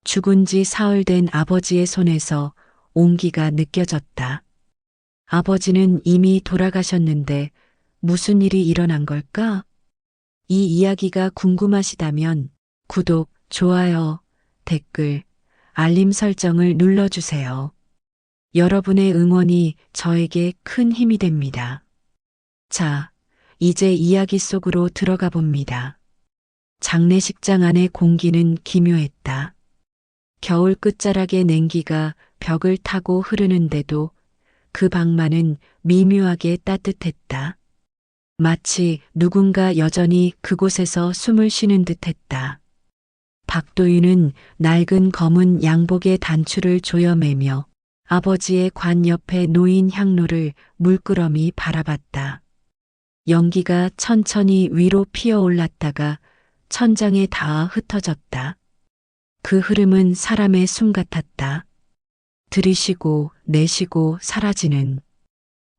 죽은 지 사흘 된 아버지의 손에서 온기가 느껴졌다. 아버지는 이미 돌아가셨는데 무슨 일이 일어난 걸까? 이 이야기가 궁금하시다면 구독, 좋아요, 댓글, 알림 설정을 눌러주세요. 여러분의 응원이 저에게 큰 힘이 됩니다. 자, 이제 이야기 속으로 들어가 봅니다. 장례식장 안의 공기는 기묘했다. 겨울 끝자락의 냉기가 벽을 타고 흐르는데도 그 방만은 미묘하게 따뜻했다. 마치 누군가 여전히 그곳에서 숨을 쉬는 듯했다. 박도윤은 낡은 검은 양복의 단추를 조여매며 아버지의 관 옆에 놓인 향로를 물끄러미 바라봤다. 연기가 천천히 위로 피어올랐다가 천장에 닿아 흩어졌다. 그 흐름은 사람의 숨 같았다. 들이쉬고 내쉬고 사라지는.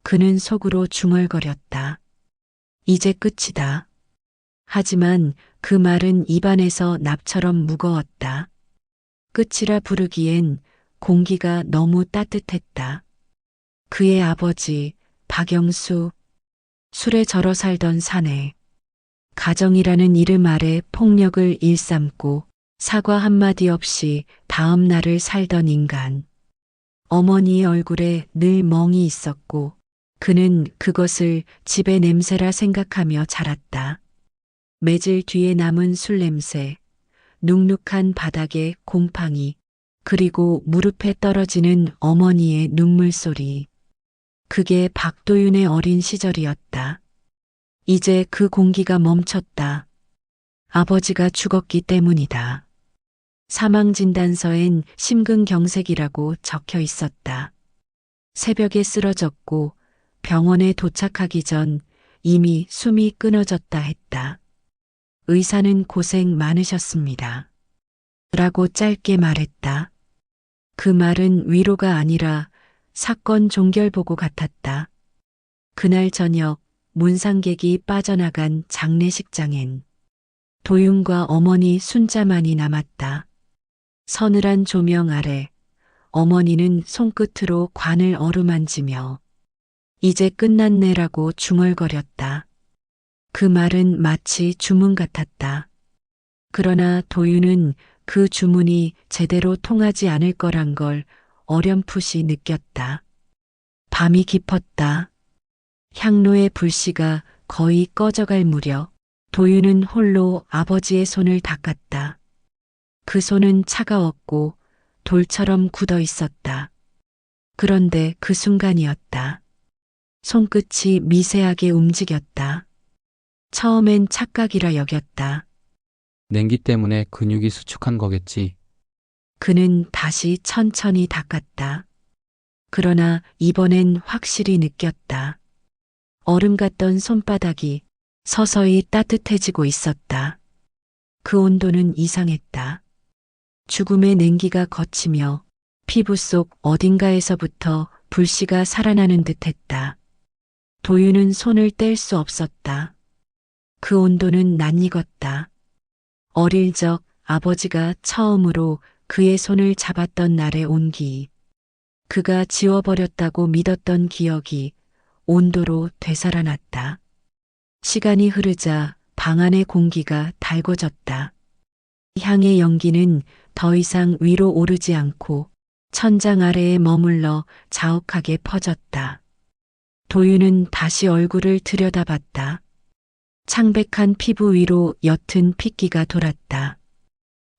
그는 속으로 중얼거렸다. 이제 끝이다. 하지만 그 말은 입안에서 납처럼 무거웠다. 끝이라 부르기엔 공기가 너무 따뜻했다. 그의 아버지, 박영수, 술에 절어 살던 사내. 가정이라는 이름 아래 폭력을 일삼고 사과 한마디 없이 다음 날을 살던 인간. 어머니의 얼굴에 늘 멍이 있었고 그는 그것을 집의 냄새라 생각하며 자랐다. 매질 뒤에 남은 술 냄새, 눅눅한 바닥의 곰팡이, 그리고 무릎에 떨어지는 어머니의 눈물 소리. 그게 박도윤의 어린 시절이었다. 이제 그 공기가 멈췄다. 아버지가 죽었기 때문이다. 사망진단서엔 심근경색이라고 적혀 있었다. 새벽에 쓰러졌고 병원에 도착하기 전 이미 숨이 끊어졌다 했다. 의사는 고생 많으셨습니다. 라고 짧게 말했다. 그 말은 위로가 아니라 사건 종결보고 같았다. 그날 저녁 문상객이 빠져나간 장례식장엔 도윤과 어머니 순자만이 남았다. 서늘한 조명 아래 어머니는 손끝으로 관을 어루만지며 이제 끝났네라고 중얼거렸다. 그 말은 마치 주문 같았다. 그러나 도윤은 그 주문이 제대로 통하지 않을 거란 걸 어렴풋이 느꼈다. 밤이 깊었다. 향로의 불씨가 거의 꺼져갈 무렵 도윤은 홀로 아버지의 손을 닦았다. 그 손은 차가웠고 돌처럼 굳어 있었다. 그런데 그 순간이었다. 손끝이 미세하게 움직였다. 처음엔 착각이라 여겼다. 냉기 때문에 근육이 수축한 거겠지. 그는 다시 천천히 닦았다. 그러나 이번엔 확실히 느꼈다. 얼음 같던 손바닥이 서서히 따뜻해지고 있었다. 그 온도는 이상했다. 죽음의 냉기가 걷히며 피부 속 어딘가에서부터 불씨가 살아나는 듯했다. 도윤은 손을 뗄 수 없었다. 그 온도는 낯익었다. 어릴 적 아버지가 처음으로 그의 손을 잡았던 날의 온기. 그가 지워버렸다고 믿었던 기억이 온도로 되살아났다. 시간이 흐르자 방 안의 공기가 달궈졌다. 향의 연기는 더 이상 위로 오르지 않고 천장 아래에 머물러 자욱하게 퍼졌다. 도윤은 다시 얼굴을 들여다봤다. 창백한 피부 위로 옅은 핏기가 돌았다.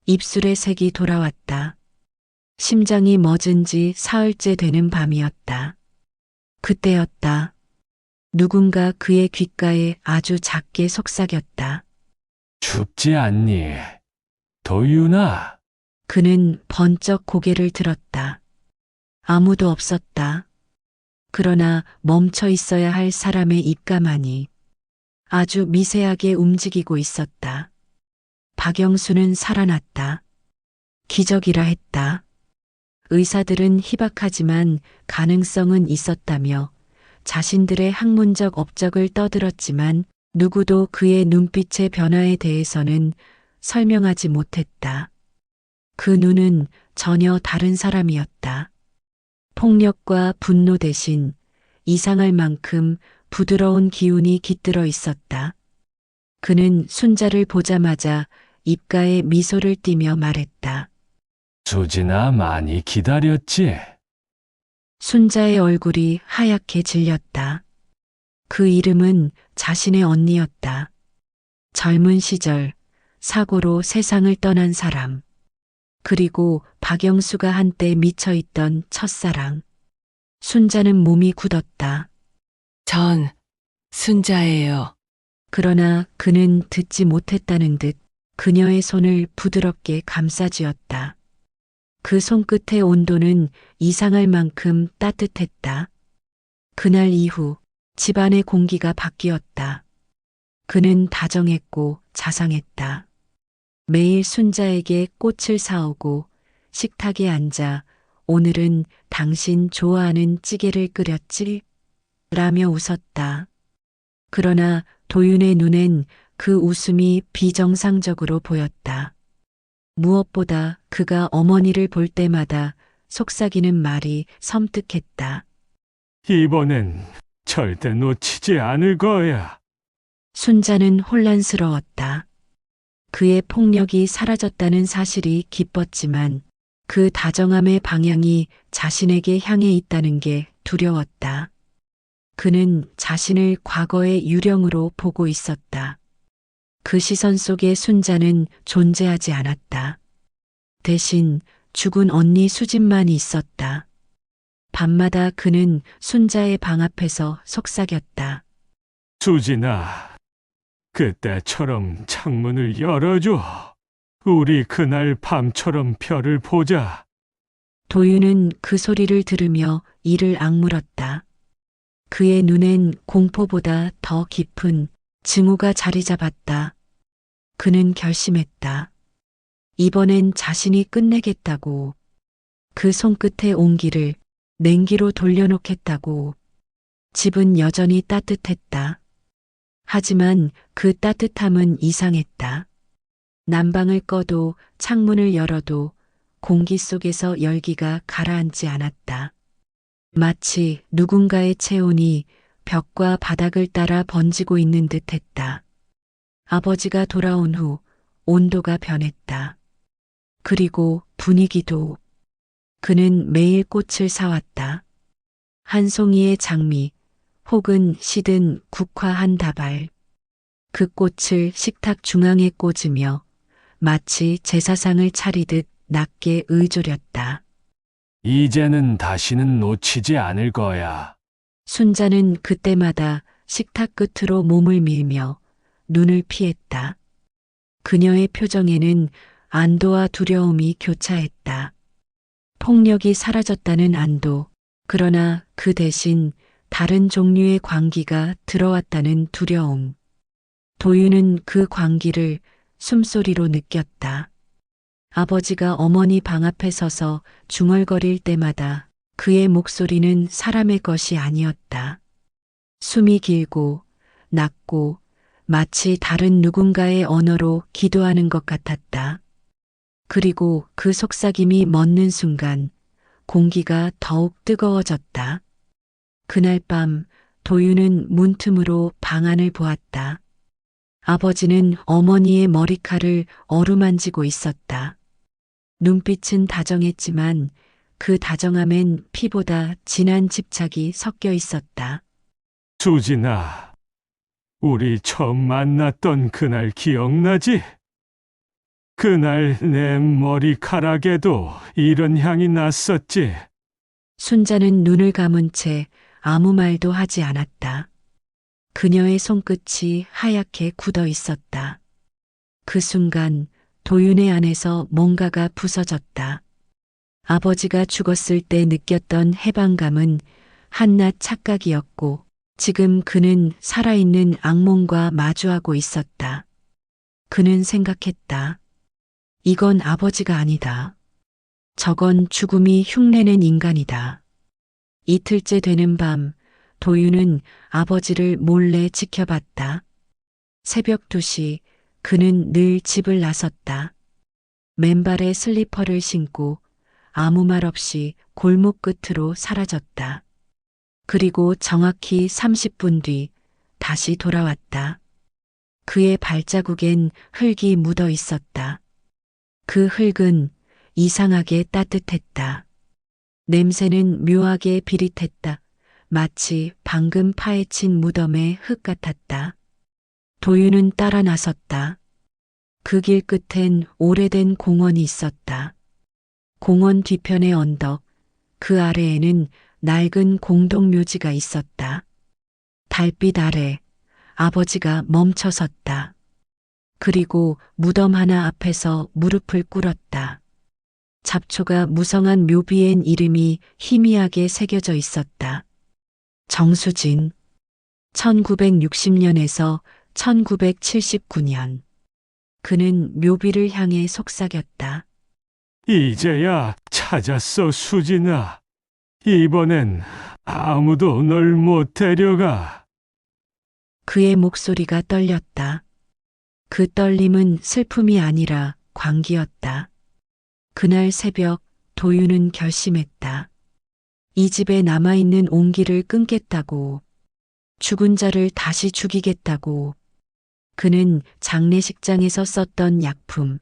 입술의 색이 돌아왔다. 심장이 멎은 지 사흘째 되는 밤이었다. 그때였다. 누군가 그의 귓가에 아주 작게 속삭였다. 춥지 않니? 도윤아. 그는 번쩍 고개를 들었다. 아무도 없었다. 그러나 멈춰 있어야 할 사람의 입가만이 아주 미세하게 움직이고 있었다. 박영수는 살아났다. 기적이라 했다. 의사들은 희박하지만 가능성은 있었다며 자신들의 학문적 업적을 떠들었지만 누구도 그의 눈빛의 변화에 대해서는 설명하지 못했다. 그 눈은 전혀 다른 사람이었다. 폭력과 분노 대신 이상할 만큼 부드러운 기운이 깃들어 있었다. 그는 순자를 보자마자 입가에 미소를 띠며 말했다. 수진아, 많이 기다렸지? 순자의 얼굴이 하얗게 질렸다. 그 이름은 자신의 언니였다. 젊은 시절 사고로 세상을 떠난 사람. 그리고 박영수가 한때 미쳐있던 첫사랑. 순자는 몸이 굳었다. 전 순자예요. 그러나 그는 듣지 못했다는 듯 그녀의 손을 부드럽게 감싸쥐었다. 그 손끝의 온도는 이상할 만큼 따뜻했다. 그날 이후 집안의 공기가 바뀌었다. 그는 다정했고 자상했다. 매일 순자에게 꽃을 사오고 식탁에 앉아 오늘은 당신 좋아하는 찌개를 끓였지? 라며 웃었다. 그러나 도윤의 눈엔 그 웃음이 비정상적으로 보였다. 무엇보다 그가 어머니를 볼 때마다 속삭이는 말이 섬뜩했다. 이번엔 절대 놓치지 않을 거야. 순자는 혼란스러웠다. 그의 폭력이 사라졌다는 사실이 기뻤지만 그 다정함의 방향이 자신에게 향해 있다는 게 두려웠다. 그는 자신을 과거의 유령으로 보고 있었다. 그 시선 속에 순자는 존재하지 않았다. 대신 죽은 언니 수진만 있었다. 밤마다 그는 순자의 방 앞에서 속삭였다. 수진아, 그때처럼 창문을 열어줘. 우리 그날 밤처럼 별을 보자. 도윤은 그 소리를 들으며 이를 악물었다. 그의 눈엔 공포보다 더 깊은 증오가 자리 잡았다. 그는 결심했다. 이번엔 자신이 끝내겠다고. 그 손끝의 온기를 냉기로 돌려놓겠다고. 집은 여전히 따뜻했다. 하지만 그 따뜻함은 이상했다. 난방을 꺼도 창문을 열어도 공기 속에서 열기가 가라앉지 않았다. 마치 누군가의 체온이 벽과 바닥을 따라 번지고 있는 듯 했다. 아버지가 돌아온 후 온도가 변했다. 그리고 분위기도. 그는 매일 꽃을 사왔다. 한 송이의 장미 혹은 시든 국화 한 다발. 그 꽃을 식탁 중앙에 꽂으며 마치 제사상을 차리듯 낮게 의조렸다. 이제는 다시는 놓치지 않을 거야. 순자는 그때마다 식탁 끝으로 몸을 밀며 눈을 피했다. 그녀의 표정에는 안도와 두려움이 교차했다. 폭력이 사라졌다는 안도, 그러나 그 대신 다른 종류의 광기가 들어왔다는 두려움. 도윤은 그 광기를 숨소리로 느꼈다. 아버지가 어머니 방 앞에 서서 중얼거릴 때마다 그의 목소리는 사람의 것이 아니었다. 숨이 길고 낮고 마치 다른 누군가의 언어로 기도하는 것 같았다. 그리고 그 속삭임이 멎는 순간 공기가 더욱 뜨거워졌다. 그날 밤 도윤은 문틈으로 방 안을 보았다. 아버지는 어머니의 머리칼을 어루만지고 있었다. 눈빛은 다정했지만 그 다정함엔 피보다 진한 집착이 섞여 있었다. 수진아, 우리 처음 만났던 그날 기억나지? 그날 내 머리카락에도 이런 향이 났었지. 순자는 눈을 감은 채 아무 말도 하지 않았다. 그녀의 손끝이 하얗게 굳어 있었다. 그 순간 도윤의 안에서 뭔가가 부서졌다. 아버지가 죽었을 때 느꼈던 해방감은 한낱 착각이었고 지금 그는 살아있는 악몽과 마주하고 있었다. 그는 생각했다. 이건 아버지가 아니다. 저건 죽음이 흉내낸 인간이다. 이틀째 되는 밤 도윤은 아버지를 몰래 지켜봤다. 새벽 2시 그는 늘 집을 나섰다. 맨발에 슬리퍼를 신고 아무 말 없이 골목 끝으로 사라졌다. 그리고 정확히 30분 뒤 다시 돌아왔다. 그의 발자국엔 흙이 묻어 있었다. 그 흙은 이상하게 따뜻했다. 냄새는 묘하게 비릿했다. 마치 방금 파헤친 무덤의 흙 같았다. 도윤은 따라 나섰다. 그 길 끝엔 오래된 공원이 있었다. 공원 뒤편의 언덕, 그 아래에는 낡은 공동묘지가 있었다. 달빛 아래 아버지가 멈춰 섰다. 그리고 무덤 하나 앞에서 무릎을 꿇었다. 잡초가 무성한 묘비엔 이름이 희미하게 새겨져 있었다. 정수진. 1960년에서 1979년. 그는 묘비를 향해 속삭였다. 이제야 찾았어, 수진아. 이번엔 아무도 널 못 데려가. 그의 목소리가 떨렸다. 그 떨림은 슬픔이 아니라 광기였다. 그날 새벽 도윤은 결심했다. 이 집에 남아있는 온기를 끊겠다고, 죽은 자를 다시 죽이겠다고. 그는 장례식장에서 썼던 약품,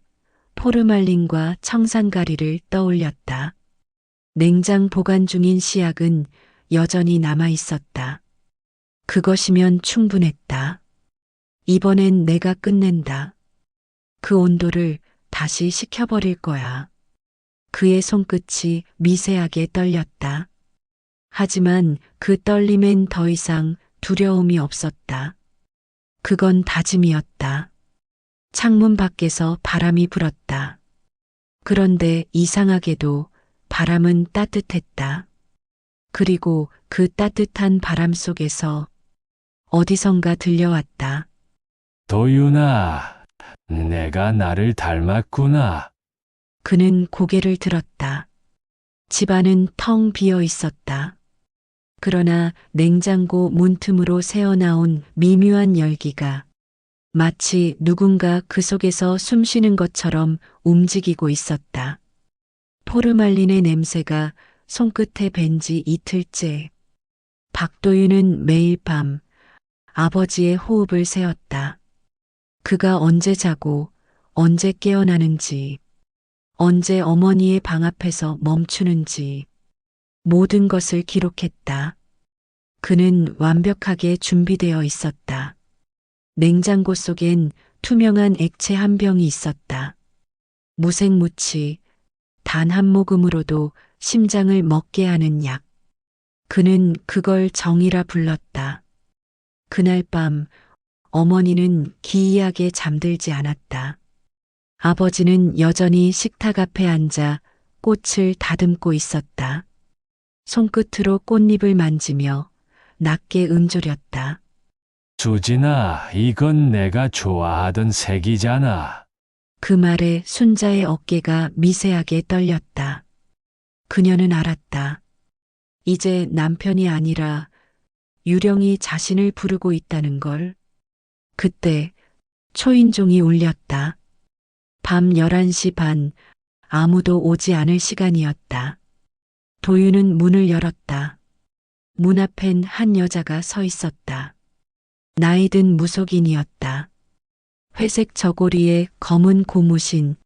포르말린과 청산가리를 떠올렸다. 냉장 보관 중인 시약은 여전히 남아 있었다. 그것이면 충분했다. 이번엔 내가 끝낸다. 그 온도를 다시 식혀버릴 거야. 그의 손끝이 미세하게 떨렸다. 하지만 그 떨림엔 더 이상 두려움이 없었다. 그건 다짐이었다. 창문 밖에서 바람이 불었다. 그런데 이상하게도 바람은 따뜻했다. 그리고 그 따뜻한 바람 속에서 어디선가 들려왔다. 도윤아, 내가 나를 닮았구나. 그는 고개를 들었다. 집안은 텅 비어 있었다. 그러나 냉장고 문틈으로 새어나온 미묘한 열기가 마치 누군가 그 속에서 숨쉬는 것처럼 움직이고 있었다. 포르말린의 냄새가 손끝에 밴 지 이틀째. 박도윤은 매일 밤 아버지의 호흡을 세었다. 그가 언제 자고 언제 깨어나는지, 언제 어머니의 방 앞에서 멈추는지 모든 것을 기록했다. 그는 완벽하게 준비되어 있었다. 냉장고 속엔 투명한 액체 한 병이 있었다. 무색무취, 단 한 모금으로도 심장을 먹게 하는 약. 그는 그걸 정이라 불렀다. 그날 밤 어머니는 기이하게 잠들지 않았다. 아버지는 여전히 식탁 앞에 앉아 꽃을 다듬고 있었다. 손끝으로 꽃잎을 만지며 낮게 음조렸다. 수진아, 이건 내가 좋아하던 색이잖아. 그 말에 순자의 어깨가 미세하게 떨렸다. 그녀는 알았다. 이제 남편이 아니라 유령이 자신을 부르고 있다는 걸. 그때 초인종이 울렸다. 밤 11시 반, 아무도 오지 않을 시간이었다. 도윤은 문을 열었다. 문 앞엔 한 여자가 서 있었다. 나이든 무속인이었다. 회색 저고리에 검은 고무신,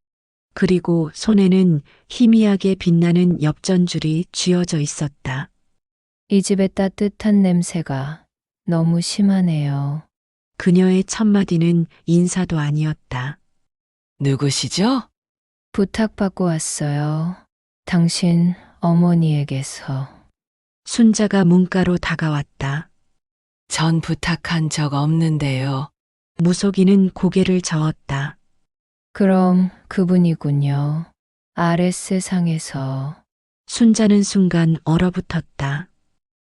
그리고 손에는 희미하게 빛나는 엽전줄이 쥐어져 있었다. 이 집의 따뜻한 냄새가 너무 심하네요. 그녀의 첫마디는 인사도 아니었다. 누구시죠? 부탁받고 왔어요. 당신 어머니에게서. 순자가 문가로 다가왔다. 전 부탁한 적 없는데요. 무속인은 고개를 저었다. 그럼 그분이군요. 아랫 세상에서. 순자는 순간 얼어붙었다.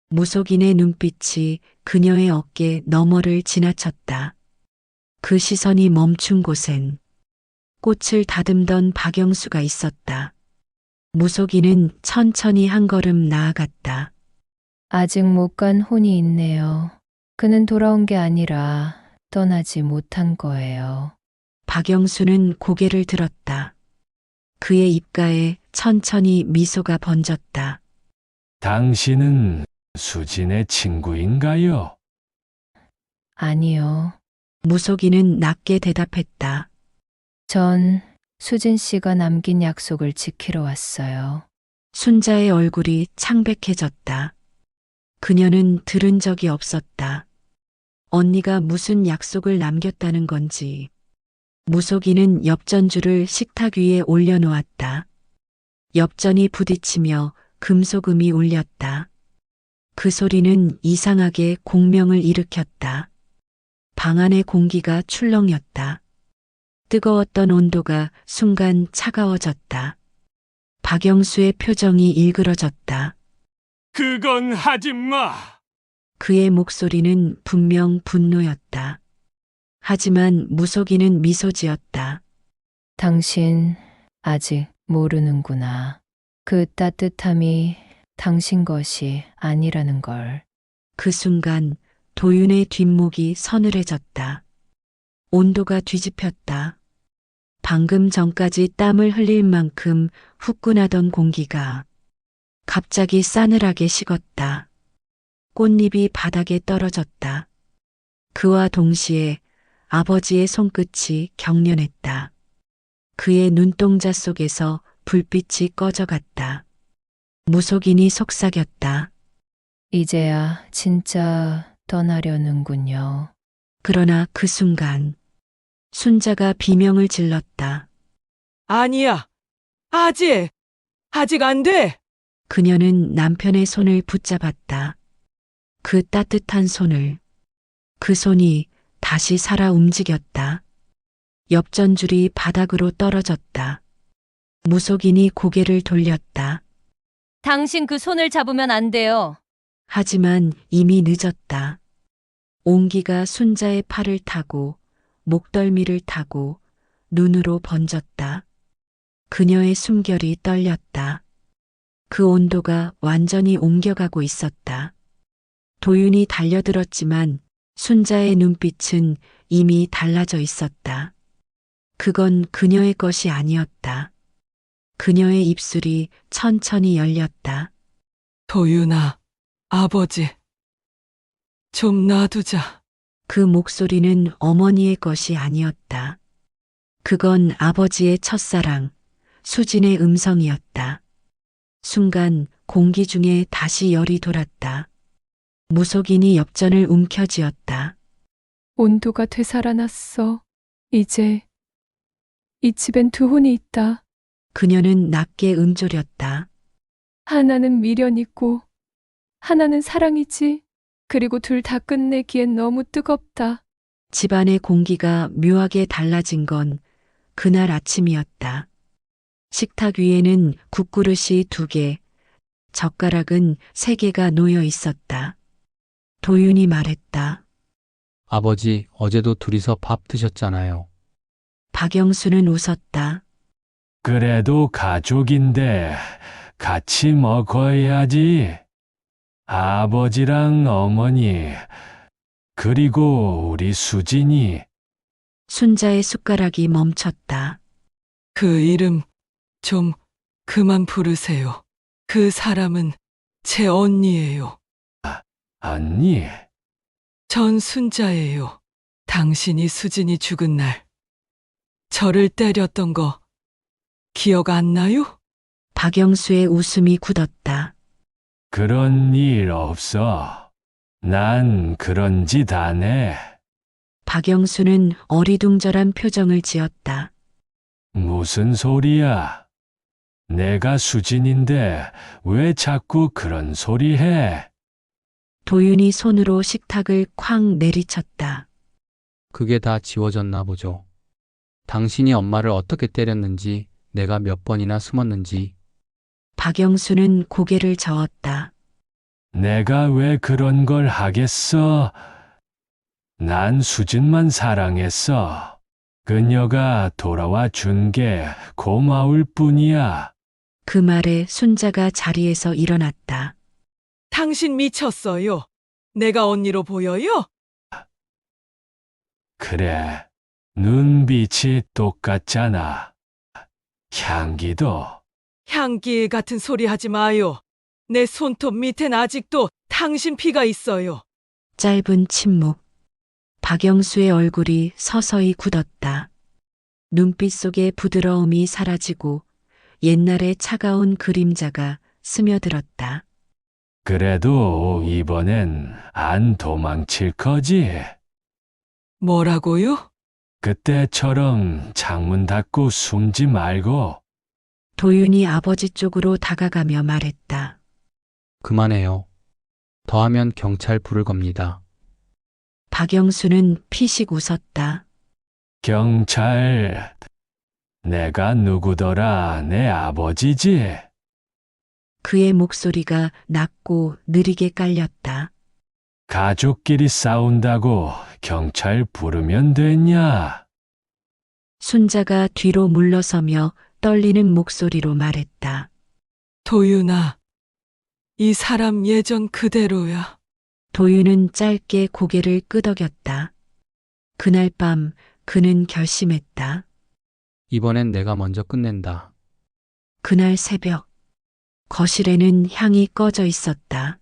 무속인의 눈빛이 그녀의 어깨 너머를 지나쳤다. 그 시선이 멈춘 곳엔 꽃을 다듬던 박영수가 있었다. 무속인은 천천히 한 걸음 나아갔다. 아직 못 간 혼이 있네요. 그는 돌아온 게 아니라 떠나지 못한 거예요. 박영수는 고개를 들었다. 그의 입가에 천천히 미소가 번졌다. 당신은 수진의 친구인가요? 아니요. 무속인은 낮게 대답했다. 전 수진 씨가 남긴 약속을 지키러 왔어요. 순자의 얼굴이 창백해졌다. 그녀는 들은 적이 없었다. 언니가 무슨 약속을 남겼다는 건지. 무속인은 엽전주를 식탁 위에 올려놓았다. 엽전이 부딪히며 금소금이 울렸다. 그 소리는 이상하게 공명을 일으켰다. 방 안의 공기가 출렁였다. 뜨거웠던 온도가 순간 차가워졌다. 박영수의 표정이 일그러졌다. 그건 하지 마! 그의 목소리는 분명 분노였다. 하지만 무속인은 미소 지었다. 당신 아직 모르는구나. 그 따뜻함이 당신 것이 아니라는 걸. 그 순간 도윤의 뒷목이 서늘해졌다. 온도가 뒤집혔다. 방금 전까지 땀을 흘릴 만큼 후끈하던 공기가 갑자기 싸늘하게 식었다. 꽃잎이 바닥에 떨어졌다. 그와 동시에 아버지의 손끝이 경련했다. 그의 눈동자 속에서 불빛이 꺼져갔다. 무속인이 속삭였다. 이제야 진짜 떠나려는군요. 그러나 그 순간 순자가 비명을 질렀다. 아니야. 아직 안 돼. 그녀는 남편의 손을 붙잡았다. 그 따뜻한 손을. 그 손이 다시 살아 움직였다. 엽전줄이 바닥으로 떨어졌다. 무속인이 고개를 돌렸다. 당신 그 손을 잡으면 안 돼요. 하지만 이미 늦었다. 온기가 순자의 팔을 타고 목덜미를 타고 눈으로 번졌다. 그녀의 숨결이 떨렸다. 그 온도가 완전히 옮겨가고 있었다. 도윤이 달려들었지만 순자의 눈빛은 이미 달라져 있었다. 그건 그녀의 것이 아니었다. 그녀의 입술이 천천히 열렸다. 도윤아, 아버지. 좀 놔두자. 그 목소리는 어머니의 것이 아니었다. 그건 아버지의 첫사랑, 수진의 음성이었다. 순간 공기 중에 다시 열이 돌았다. 무속인이 엽전을 움켜쥐었다. 온도가 되살아났어. 이제 이 집엔 두 혼이 있다. 그녀는 낮게 음조렸다. 하나는 미련이고 하나는 사랑이지. 그리고 둘 다 끝내기엔 너무 뜨겁다. 집안의 공기가 묘하게 달라진 건 그날 아침이었다. 식탁 위에는 국그릇이 2개, 젓가락은 3개가 놓여 있었다. 도윤이 말했다. 아버지, 어제도 둘이서 밥 드셨잖아요. 박영수는 웃었다. 그래도 가족인데 같이 먹어야지. 아버지랑 어머니, 그리고 우리 수진이. 순자의 숟가락이 멈췄다. 그 이름 좀 그만 부르세요. 그 사람은 제 언니예요. 언니, 전 순자예요. 당신이 수진이 죽은 날 저를 때렸던 거 기억 안 나요? 박영수의 웃음이 굳었다. 그런 일 없어. 난 그런 짓 안 해. 박영수는 어리둥절한 표정을 지었다. 무슨 소리야? 내가 수진인데 왜 자꾸 그런 소리 해? 도윤이 손으로 식탁을 쾅 내리쳤다. 그게 다 지워졌나 보죠. 당신이 엄마를 어떻게 때렸는지, 내가 몇 번이나 숨었는지. 박영수는 고개를 저었다. 내가 왜 그런 걸 하겠어? 난 수진만 사랑했어. 그녀가 돌아와 준 게 고마울 뿐이야. 그 말에 순자가 자리에서 일어났다. 당신 미쳤어요. 내가 언니로 보여요? 그래, 눈빛이 똑같잖아. 향기도. 향기 같은 소리 하지 마요. 내 손톱 밑엔 아직도 당신 피가 있어요. 짧은 침묵. 박영수의 얼굴이 서서히 굳었다. 눈빛 속의 부드러움이 사라지고 옛날의 차가운 그림자가 스며들었다. 그래도 이번엔 안 도망칠 거지? 뭐라고요? 그때처럼 창문 닫고 숨지 말고. 도윤이 아버지 쪽으로 다가가며 말했다. 그만해요. 더하면 경찰 부를 겁니다. 박영수는 피식 웃었다. 경찰, 내가 누구더라? 내 아버지지? 그의 목소리가 낮고 느리게 깔렸다. 가족끼리 싸운다고 경찰 부르면 되냐? 순자가 뒤로 물러서며 떨리는 목소리로 말했다. 도윤아, 이 사람 예전 그대로야. 도윤은 짧게 고개를 끄덕였다. 그날 밤 그는 결심했다. 이번엔 내가 먼저 끝낸다. 그날 새벽 거실에는 향이 꺼져 있었다.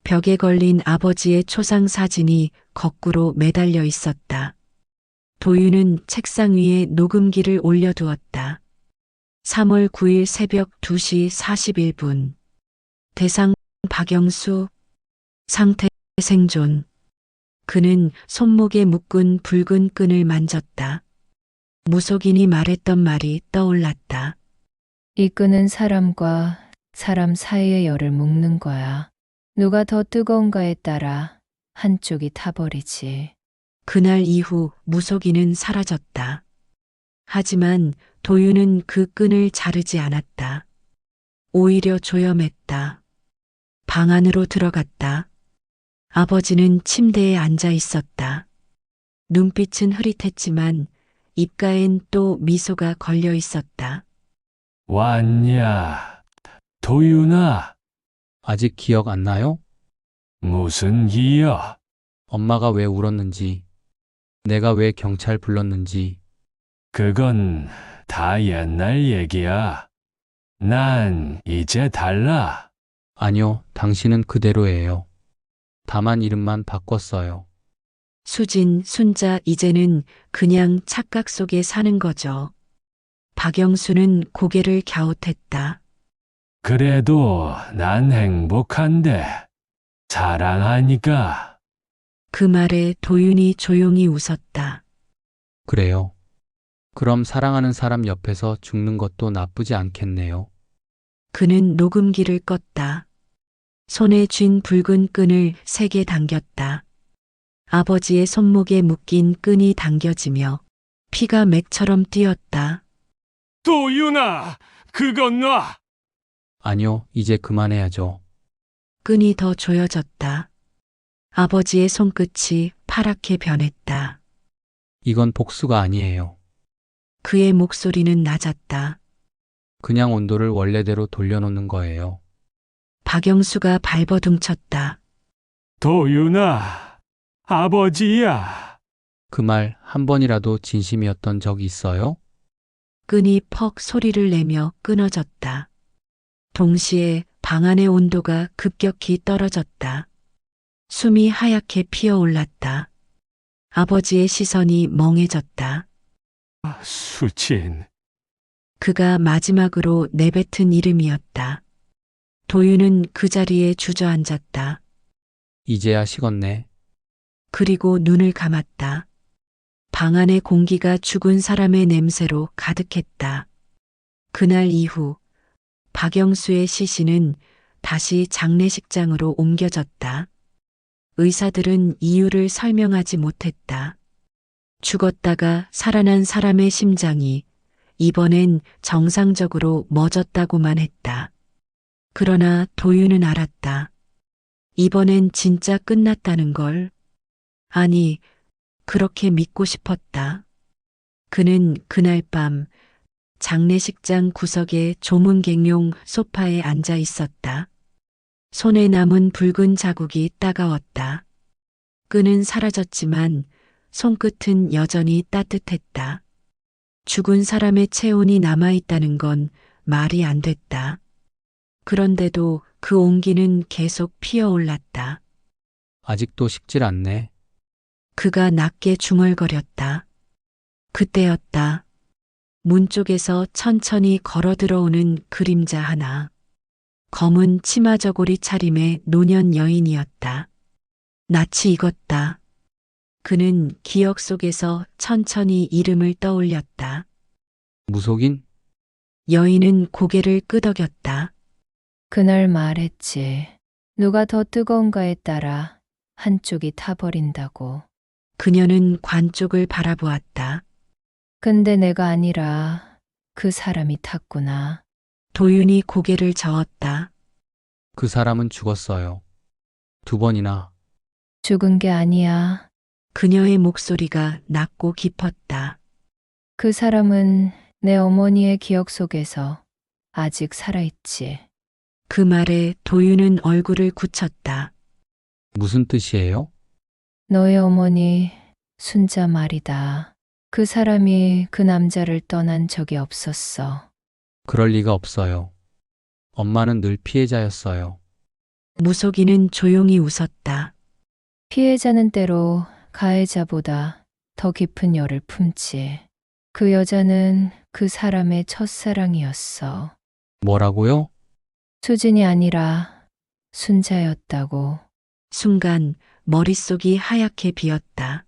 벽에 걸린 아버지의 초상 사진이 거꾸로 매달려 있었다. 도윤은 책상 위에 녹음기를 올려두었다. 3월 9일 새벽 2시 41분. 대상 박영수. 상태 생존. 그는 손목에 묶은 붉은 끈을 만졌다. 무속인이 말했던 말이 떠올랐다. 이 끈은 사람과 사람 사이의 열을 묶는 거야. 누가 더 뜨거운가에 따라 한쪽이 타버리지. 그날 이후 무속인은 사라졌다. 하지만 도윤은 그 끈을 자르지 않았다. 오히려 조염했다. 방 안으로 들어갔다. 아버지는 침대에 앉아 있었다. 눈빛은 흐릿했지만 입가엔 또 미소가 걸려 있었다. 왔냐? 도윤아, 아직 기억 안 나요? 무슨 기여? 엄마가 왜 울었는지, 내가 왜 경찰 불렀는지. 그건 다 옛날 얘기야. 난 이제 달라. 아니요, 당신은 그대로예요. 다만 이름만 바꿨어요. 수진, 순자 이제는 그냥 착각 속에 사는 거죠. 박영수는 고개를 갸웃했다. 그래도 난 행복한데. 사랑하니까. 그 말에 도윤이 조용히 웃었다. 그래요. 그럼 사랑하는 사람 옆에서 죽는 것도 나쁘지 않겠네요. 그는 녹음기를 껐다. 손에 쥔 붉은 끈을 세게 당겼다. 아버지의 손목에 묶인 끈이 당겨지며 피가 맥처럼 뛰었다. 도윤아, 그건 놔. 아니요, 이제 그만해야죠. 끈이 더 조여졌다. 아버지의 손끝이 파랗게 변했다. 이건 복수가 아니에요. 그의 목소리는 낮았다. 그냥 온도를 원래대로 돌려놓는 거예요. 박영수가 발버둥쳤다. 도윤아, 아버지야. 그 말 한 번이라도 진심이었던 적이 있어요? 끈이 퍽 소리를 내며 끊어졌다. 동시에 방 안의 온도가 급격히 떨어졌다. 숨이 하얗게 피어올랐다. 아버지의 시선이 멍해졌다. 수진. 그가 마지막으로 내뱉은 이름이었다. 도윤은 그 자리에 주저앉았다. 이제야 식었네. 그리고 눈을 감았다. 방 안의 공기가 죽은 사람의 냄새로 가득했다. 그날 이후 박영수의 시신은 다시 장례식장으로 옮겨졌다. 의사들은 이유를 설명하지 못했다. 죽었다가 살아난 사람의 심장이 이번엔 정상적으로 멎었다고만 했다. 그러나 도윤은 알았다. 이번엔 진짜 끝났다는 걸. 아니, 그렇게 믿고 싶었다. 그는 그날 밤 장례식장 구석의 조문객용 소파에 앉아 있었다. 손에 남은 붉은 자국이 따가웠다. 끈은 사라졌지만 손끝은 여전히 따뜻했다. 죽은 사람의 체온이 남아있다는 건 말이 안 됐다. 그런데도 그 온기는 계속 피어올랐다. 아직도 식질 않네. 그가 낮게 중얼거렸다. 그때였다. 문 쪽에서 천천히 걸어 들어오는 그림자 하나. 검은 치마 저고리 차림의 노년 여인이었다. 낯이 익었다. 그는 기억 속에서 천천히 이름을 떠올렸다. 무속인? 여인은 고개를 끄덕였다. 그날 말했지. 누가 더 뜨거운가에 따라 한쪽이 타버린다고. 그녀는 관 쪽을 바라보았다. 근데 내가 아니라 그 사람이 탔구나. 도윤이 고개를 저었다. 그 사람은 죽었어요. 2번이나. 죽은 게 아니야. 그녀의 목소리가 낮고 깊었다. 그 사람은 내 어머니의 기억 속에서 아직 살아있지. 그 말에 도윤은 얼굴을 굳혔다. 무슨 뜻이에요? 너의 어머니 순자 말이다. 그 사람이 그 남자를 떠난 적이 없었어. 그럴 리가 없어요. 엄마는 늘 피해자였어요. 무속인은 조용히 웃었다. 피해자는 때로 가해자보다 더 깊은 열을 품지. 그 여자는 그 사람의 첫사랑이었어. 뭐라고요? 수진이 아니라 순자였다고. 순간 머릿속이 하얗게 비었다.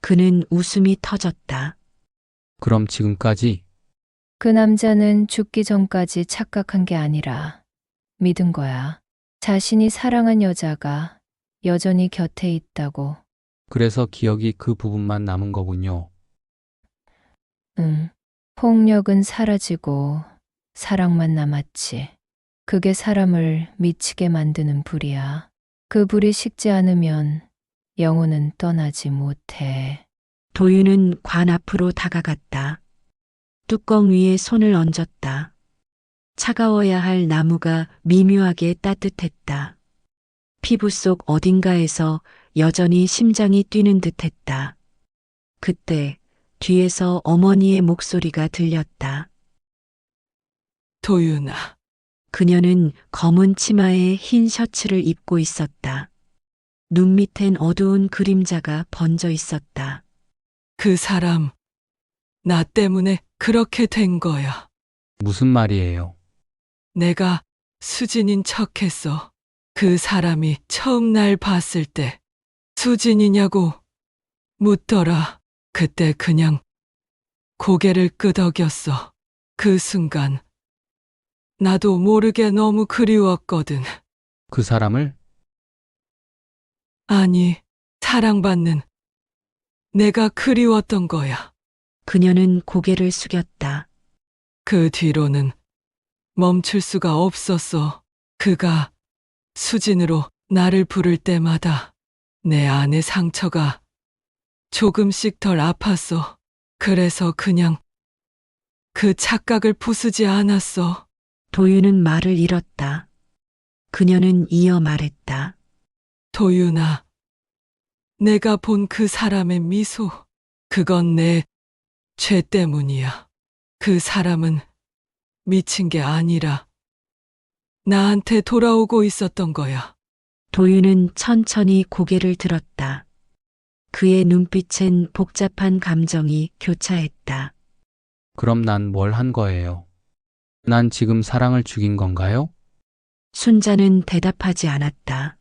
그는 웃음이 터졌다. 그럼 지금까지 그 남자는 죽기 전까지 착각한 게 아니라 믿은 거야. 자신이 사랑한 여자가 여전히 곁에 있다고. 그래서 기억이 그 부분만 남은 거군요. 응. 폭력은 사라지고 사랑만 남았지. 그게 사람을 미치게 만드는 불이야. 그 불이 식지 않으면 영혼은 떠나지 못해. 도윤은 관 앞으로 다가갔다. 뚜껑 위에 손을 얹었다. 차가워야 할 나무가 미묘하게 따뜻했다. 피부 속 어딘가에서 여전히 심장이 뛰는 듯했다. 그때 뒤에서 어머니의 목소리가 들렸다. 도윤아, 그녀는 검은 치마에 흰 셔츠를 입고 있었다. 눈 밑엔 어두운 그림자가 번져 있었다. 그 사람, 나 때문에 그렇게 된 거야. 무슨 말이에요? 내가 수진인 척했어. 그 사람이 처음 날 봤을 때 수진이냐고 묻더라. 그때 그냥 고개를 끄덕였어. 그 순간 나도 모르게 너무 그리웠거든. 그 사람을? 아니, 사랑받는 내가 그리웠던 거야. 그녀는 고개를 숙였다. 그 뒤로는 멈출 수가 없었어. 그가 수진으로 나를 부를 때마다 내 안의 상처가 조금씩 덜 아팠어. 그래서 그냥 그 착각을 부수지 않았어. 도윤은 말을 잃었다. 그녀는 이어 말했다. 도윤아, 내가 본 그 사람의 미소, 그건 내 죄 때문이야. 그 사람은 미친 게 아니라 나한테 돌아오고 있었던 거야. 도윤은 천천히 고개를 들었다. 그의 눈빛엔 복잡한 감정이 교차했다. 그럼 난 뭘 한 거예요? 난 지금 사랑을 죽인 건가요? 순자는 대답하지 않았다.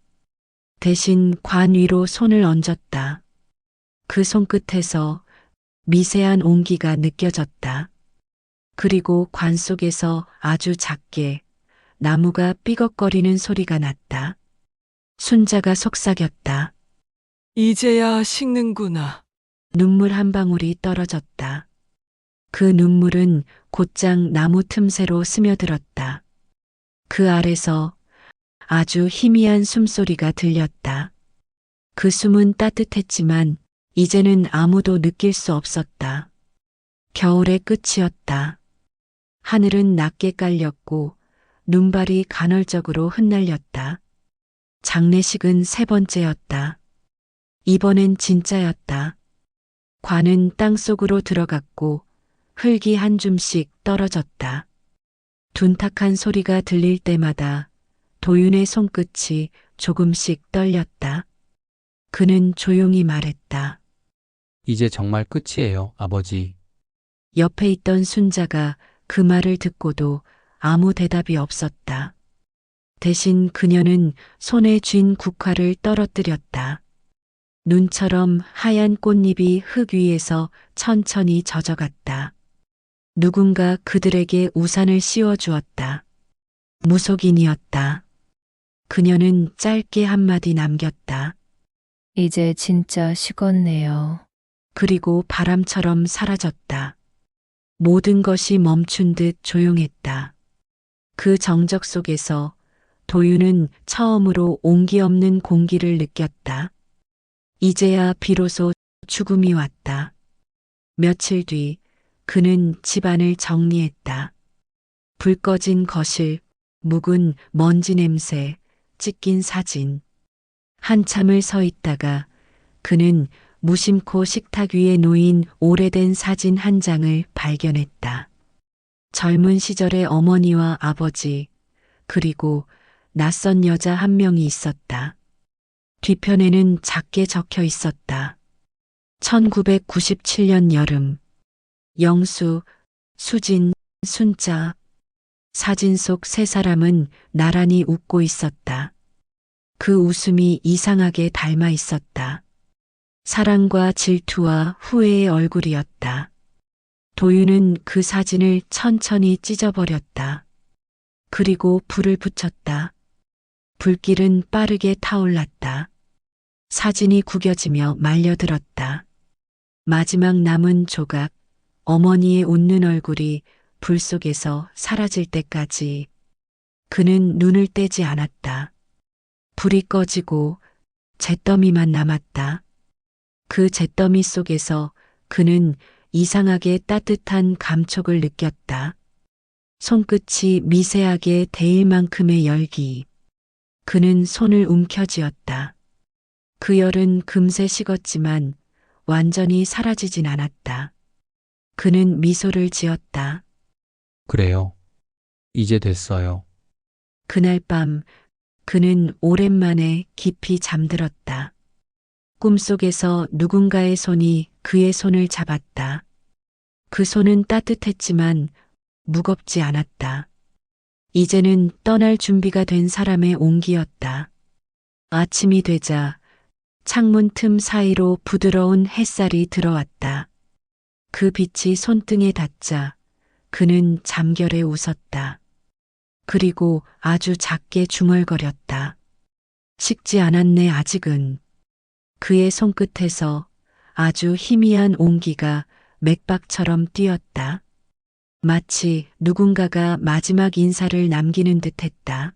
대신 관 위로 손을 얹었다. 그 손끝에서 미세한 온기가 느껴졌다. 그리고 관 속에서 아주 작게 나무가 삐걱거리는 소리가 났다. 순자가 속삭였다. 이제야 식는구나. 눈물 한 방울이 떨어졌다. 그 눈물은 곧장 나무 틈새로 스며들었다. 그 아래서 아주 희미한 숨소리가 들렸다. 그 숨은 따뜻했지만 이제는 아무도 느낄 수 없었다. 겨울의 끝이었다. 하늘은 낮게 깔렸고 눈발이 간헐적으로 흩날렸다. 장례식은 3번째였다. 이번엔 진짜였다. 관은 땅속으로 들어갔고 흙이 한 줌씩 떨어졌다. 둔탁한 소리가 들릴 때마다 도윤의 손끝이 조금씩 떨렸다. 그는 조용히 말했다. 이제 정말 끝이에요, 아버지. 옆에 있던 순자가 그 말을 듣고도 아무 대답이 없었다. 대신 그녀는 손에 쥔 국화를 떨어뜨렸다. 눈처럼 하얀 꽃잎이 흙 위에서 천천히 젖어갔다. 누군가 그들에게 우산을 씌워주었다. 무속인이었다. 그녀는 짧게 한마디 남겼다. 이제 진짜 식었네요. 그리고 바람처럼 사라졌다. 모든 것이 멈춘 듯 조용했다. 그 정적 속에서 도윤은 처음으로 온기 없는 공기를 느꼈다. 이제야 비로소 죽음이 왔다. 며칠 뒤 그는 집안을 정리했다. 불 꺼진 거실, 묵은 먼지 냄새, 찢긴 사진. 한참을 서 있다가 그는 무심코 식탁 위에 놓인 오래된 사진 한 장을 발견했다. 젊은 시절의 어머니와 아버지, 그리고 낯선 여자 한 명이 있었다. 뒤편에는 작게 적혀 있었다. 1997년 여름. 영수, 수진, 순자. 사진 속 세 사람은 나란히 웃고 있었다. 그 웃음이 이상하게 닮아 있었다. 사랑과 질투와 후회의 얼굴이었다. 도윤은 그 사진을 천천히 찢어버렸다. 그리고 불을 붙였다. 불길은 빠르게 타올랐다. 사진이 구겨지며 말려들었다. 마지막 남은 조각, 어머니의 웃는 얼굴이 불 속에서 사라질 때까지 그는 눈을 떼지 않았다. 불이 꺼지고 잿더미만 남았다. 그 잿더미 속에서 그는 이상하게 따뜻한 감촉을 느꼈다. 손끝이 미세하게 데일 만큼의 열기. 그는 손을 움켜쥐었다. 그 열은 금세 식었지만 완전히 사라지진 않았다. 그는 미소를 지었다. 그래요. 이제 됐어요. 그날 밤 그는 오랜만에 깊이 잠들었다. 꿈속에서 누군가의 손이 그의 손을 잡았다. 그 손은 따뜻했지만 무겁지 않았다. 이제는 떠날 준비가 된 사람의 온기였다. 아침이 되자 창문 틈 사이로 부드러운 햇살이 들어왔다. 그 빛이 손등에 닿자 그는 잠결에 웃었다. 그리고 아주 작게 중얼거렸다. 식지 않았네 아직은. 그의 손끝에서 아주 희미한 온기가 맥박처럼 뛰었다. 마치 누군가가 마지막 인사를 남기는 듯 했다.